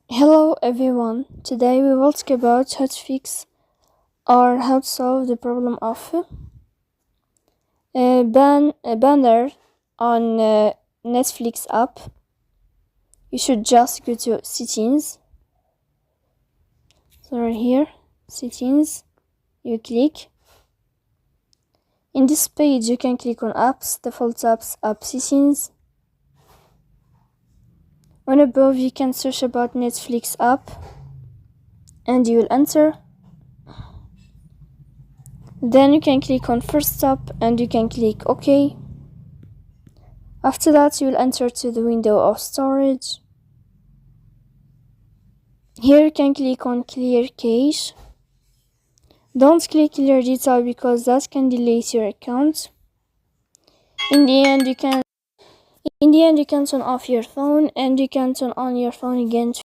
Hello everyone, today we will talk about how to fix or how to solve the problem of a banner on Netflix app. You should just go to settings. So right here, settings, you click. In this page you can click on apps, default apps, app settings. On above you can search about Netflix app and you will enter. Then you can click on first step and you can click OK. After that you will enter to the window of storage. Here you can click on clear cache. Don't click clear data because that can delete your account. In the end you can turn off your phone and you can turn on your phone again